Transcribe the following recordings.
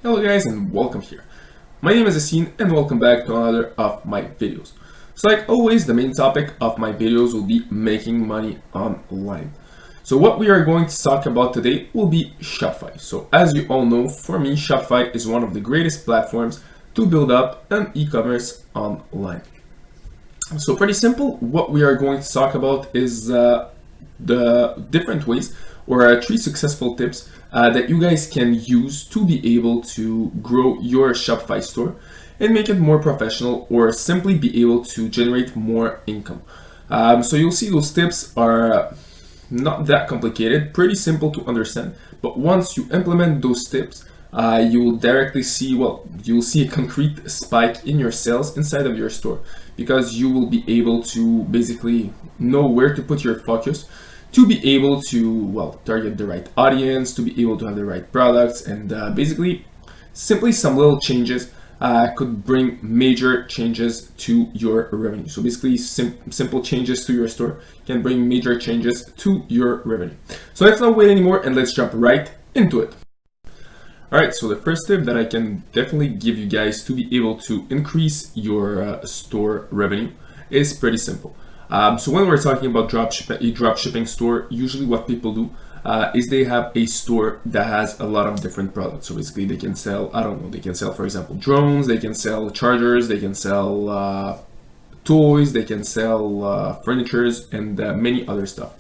Hello guys and welcome here. My name is Yassine and welcome back to another of my videos. So like always, the main topic of my videos will be making money online. So what we are going to talk about today will be Shopify. So as you all know, for me, Shopify is one of the greatest platforms to build up an e-commerce online. So pretty simple, what we are going to talk about is the different ways or three successful tips that you guys can use to be able to grow your Shopify store and make it more professional or simply be able to generate more income. So you'll see those tips are not that complicated, pretty simple to understand, but once you implement those tips, you will directly see, you'll see a concrete spike in your sales inside of your store because you will be able to basically know where to put your focus to be able to, target the right audience, to be able to have the right products, and basically, simply some little changes could bring major changes to your revenue. So basically, simple changes to your store can bring major changes to your revenue. So let's not wait anymore and let's jump right into it. All right, so the first tip that I can definitely give you guys to be able to increase your store revenue is pretty simple. So when we're talking about a dropshipping store, usually what people do is they have a store that has a lot of different products. So basically they can sell, they can sell, for example, drones, they can sell chargers, they can sell toys, they can sell furnitures, and many other stuff.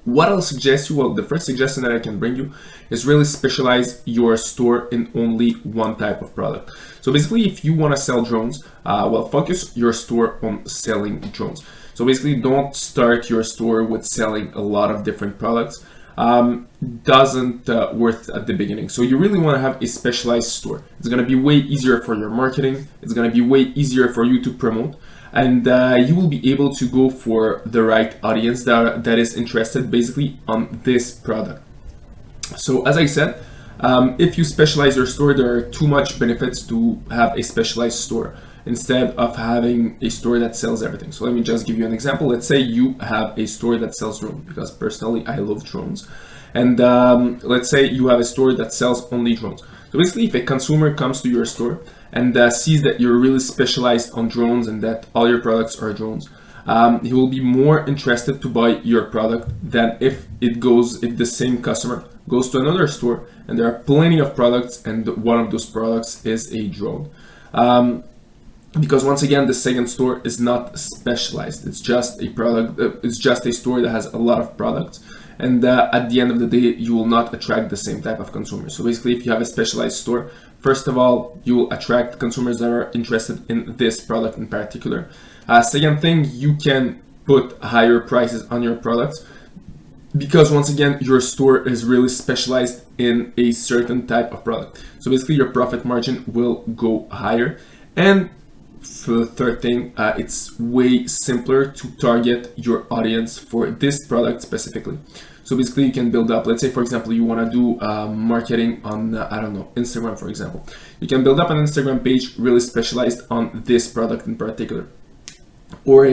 What I'll suggest you, the first suggestion that I can bring you is really specialize your store in only one type of product. So basically, if you want to sell drones, focus your store on selling drones. So basically, don't start your store with selling a lot of different products. Doesn't worth at the beginning. So you really want to have a specialized store. It's going to be way easier for your marketing. It's going to be way easier for you to promote. And you will be able to go for the right audience that is interested basically on this product. So as I said, if you specialize your store, there are too much benefits to have a specialized store instead of having a store that sells everything. So let me just give you an example. Let's say you have a store that sells drones, because personally I love drones. And let's say you have a store that sells only drones. So basically, if a consumer comes to your store and sees that you're really specialized on drones and that all your products are drones, he will be more interested to buy your product than if the same customer goes to another store and there are plenty of products and one of those products is a drone. Because once again, the second store is not specialized. It's just a product. It's just a store that has a lot of products. And at the end of the day, you will not attract the same type of consumers. So basically, if you have a specialized store, first of all, you will attract consumers that are interested in this product in particular. Second thing, you can put higher prices on your products because once again, your store is really specialized in a certain type of product. So basically, your profit margin will go higher. And for the third thing, it's way simpler to target your audience for this product specifically. So basically, you can build up, let's say, for example, you want to do marketing on, Instagram, for example. You can build up an Instagram page really specialized on this product in particular. Or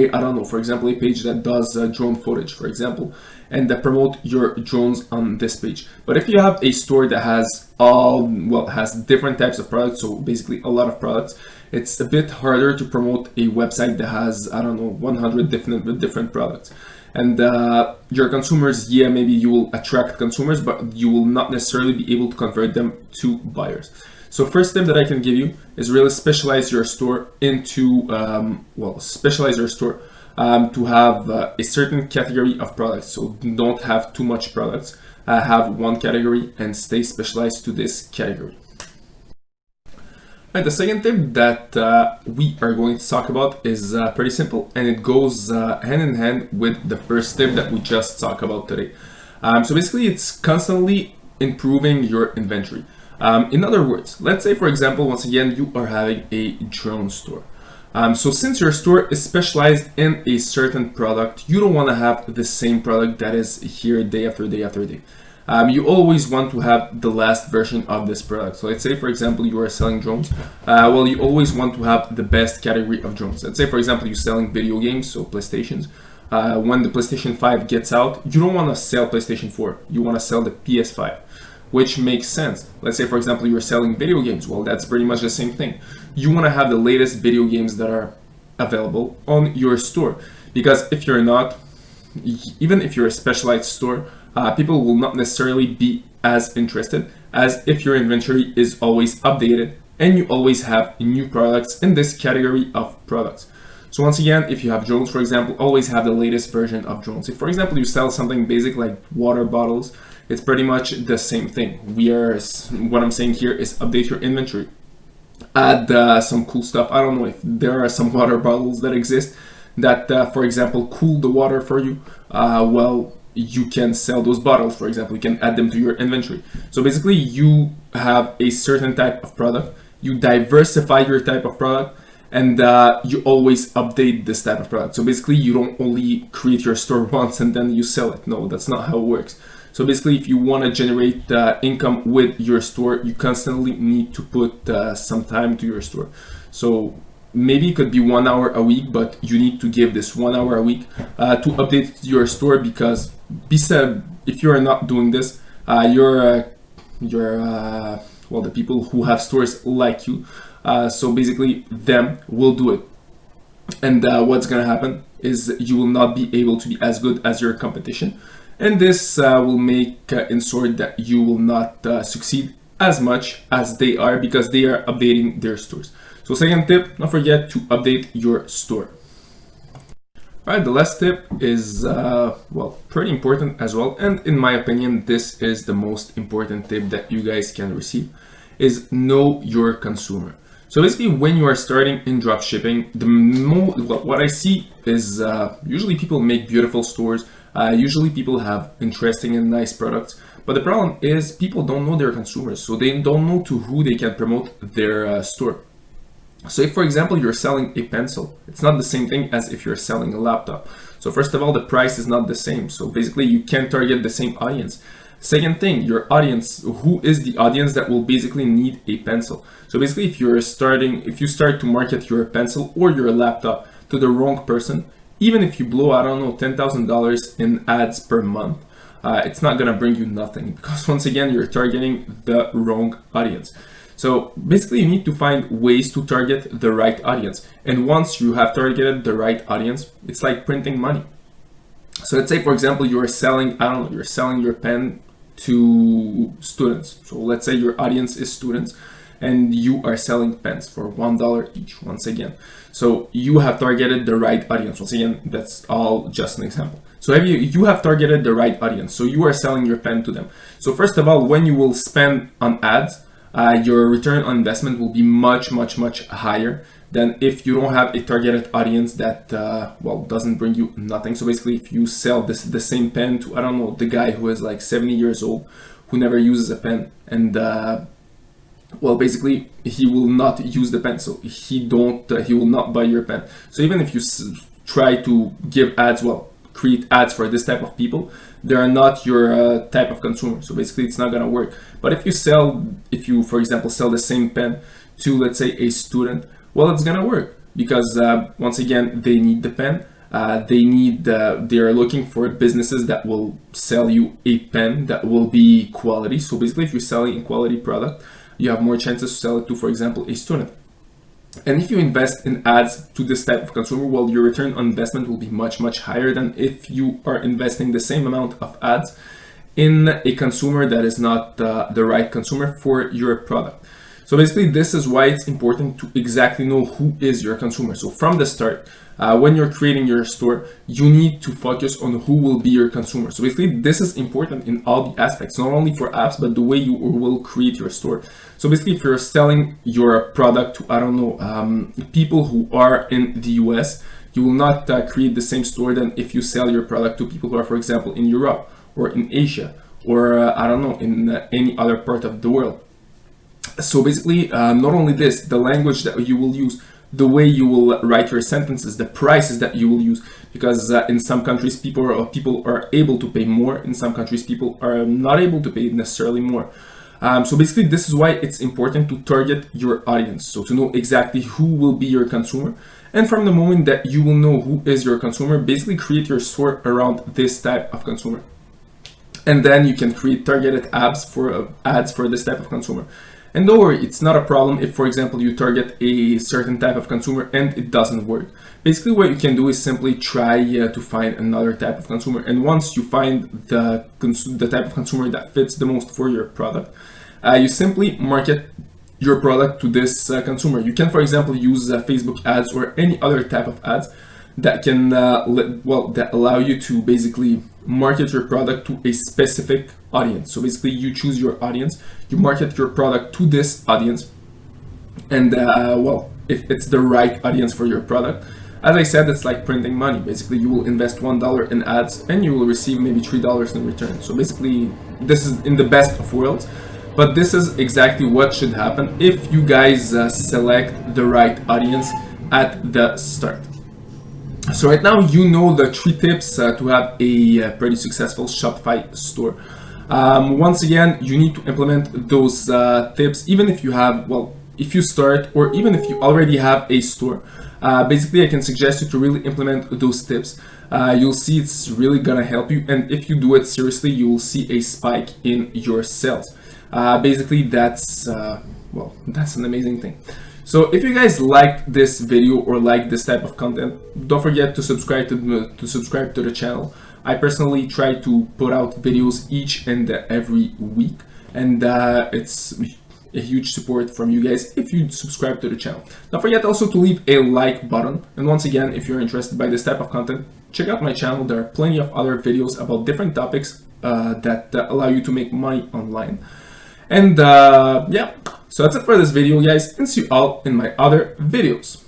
for example, a page that does drone footage, for example, and that promote your drones on this page. But if you have a store that has has different types of products, so basically a lot of products, it's a bit harder to promote a website that has, 100 different products. And your consumers, maybe you will attract consumers, but you will not necessarily be able to convert them to buyers. So first tip that I can give you is really specialize your store into, to have a certain category of products. So don't have too much products. Have one category and stay specialized to this category. Right, the second tip that we are going to talk about is pretty simple, and it goes hand in hand with the first tip that we just talked about today. So basically, it's constantly improving your inventory. In other words, let's say, for example, once again, you are having a drone store. So since your store is specialized in a certain product, you don't want to have the same product that is here day after day after day. You always want to have the last version of this product. So let's say, for example, you are selling drones. You always want to have the best category of drones. Let's say, for example, you're selling video games, so PlayStations. When the PlayStation 5 gets out, you don't want to sell PlayStation 4. You want to sell the PS5. which makes sense. Let's say, for example, you're selling video games. Well, that's pretty much the same thing. You want to have the latest video games that are available on your store, because if you're not, even if you're a specialized store, people will not necessarily be as interested as if your inventory is always updated and you always have new products in this category of products. So once again, if you have drones, for example, always have the latest version of drones. If, for example, you sell something basic like water bottles, it's pretty much the same thing. What I'm saying here is update your inventory. Add some cool stuff. I don't know if there are some water bottles that exist that, for example, cool the water for you. Well, you can sell those bottles, for example. You can add them to your inventory. So basically, you have a certain type of product. You diversify your type of product, and you always update this type of product. So basically, you don't only create your store once and then you sell it. No, that's not how it works. So basically, if you want to generate income with your store, you constantly need to put some time to your store. So maybe it could be 1 hour a week, but you need to give this 1 hour a week to update your store, because if you are not doing this, well, the people who have stores like you, so basically them will do it. And what's going to happen is you will not be able to be as good as your competition. And this will make in sort that you will not succeed as much as they are, because they are updating their stores. So second tip, don't forget to update your store. All right, the last tip is, well, pretty important as well. And in my opinion, this is the most important tip that you guys can receive, is know your consumer. So basically, when you are starting in dropshipping, what I see is usually people make beautiful stores. Usually people have interesting and nice products, but the problem is people don't know their consumers, so they don't know to who they can promote their store. So if, for example, you're selling a pencil, it's not the same thing as if you're selling a laptop. So first of all, the price is not the same. So basically, you can't target the same audience. Second thing, your audience, who is the audience that will basically need a pencil? So basically, if you start to market your pencil or your laptop to the wrong person, even if you blow, I don't know, $10,000 in ads per month, it's not gonna bring you nothing, because once again, you're targeting the wrong audience. So basically, you need to find ways to target the right audience. And once you have targeted the right audience, it's like printing money. So let's say, for example, you're selling your pen to students. So let's say your audience is students, and you are selling pens for $1 each, once again. So you have targeted the right audience. Once again, that's all just an example. So you have targeted the right audience. So you are selling your pen to them. So first of all, when you will spend on ads, your return on investment will be much, much, much higher than if you don't have a targeted audience that, well, doesn't bring you nothing. So basically, if you sell the same pen to, I don't know, the guy who is like 70 years old, who never uses a pen, and well, basically, he will not use the pen, so he will not buy your pen. So even if you try to give ads, well, create ads for this type of people, they are not your type of consumer. So basically, it's not gonna work. But if you, for example, sell the same pen to, let's say, a student, well, it's gonna work, because once again, they need the pen. They are looking for businesses that will sell you a pen that will be quality. So basically, if you're selling a quality product, you have more chances to sell it to, for example, a student. And if you invest in ads to this type of consumer, well, your return on investment will be much, much higher than if you are investing the same amount of ads in a consumer that is not the right consumer for your product. So basically, this is why it's important to exactly know who is your consumer. So from the start, when you're creating your store, you need to focus on who will be your consumer. So basically, this is important in all the aspects, not only for apps, but the way you will create your store. So basically, if you're selling your product to, I don't know, people who are in the US, you will not create the same store than if you sell your product to people who are, for example, in Europe or in Asia, or I don't know, in any other part of the world. So basically, not only this, the language that you will use, the way you will write your sentences, the prices that you will use, because in some countries people are able to pay more, in some countries people are not able to pay necessarily more. So basically, this is why it's important to target your audience, so to know exactly who will be your consumer. And from the moment that you will know who is your consumer, basically create your store around this type of consumer. and then you can create targeted ads for this type of consumer. And don't worry, it's not a problem if, for example, you target a certain type of consumer and it doesn't work. Basically, what you can do is simply try to find another type of consumer. And once you find the type of consumer that fits the most for your product, you simply market your product to this consumer. You can, for example, use Facebook ads or any other type of ads that can that allow you to basically market your product to a specific audience. So basically, you choose your audience, you market your product to this audience, and if it's the right audience for your product, as I said, it's like printing money. Basically, you will invest $1 in ads and you will receive maybe $3 in return. So basically, this is in the best of worlds, but this is exactly what should happen if you guys select the right audience at the start. So right now, you know the 3 tips to have a pretty successful Shopify store. Once again, you need to implement those tips, even if you have, if you start, or even if you already have a store. Basically, I can suggest you to really implement those tips. You'll see it's really gonna help you, and if you do it seriously, you will see a spike in your sales. Basically, that's an amazing thing. So if you guys like this video or like this type of content, don't forget to subscribe to the channel. I personally try to put out videos each and every week, and it's a huge support from you guys if you subscribe to the channel. Don't forget also to leave a like button, and once again, if you're interested by this type of content, check out my channel. There are plenty of other videos about different topics that allow you to make money online. And so that's it for this video, guys, and see you all in my other videos.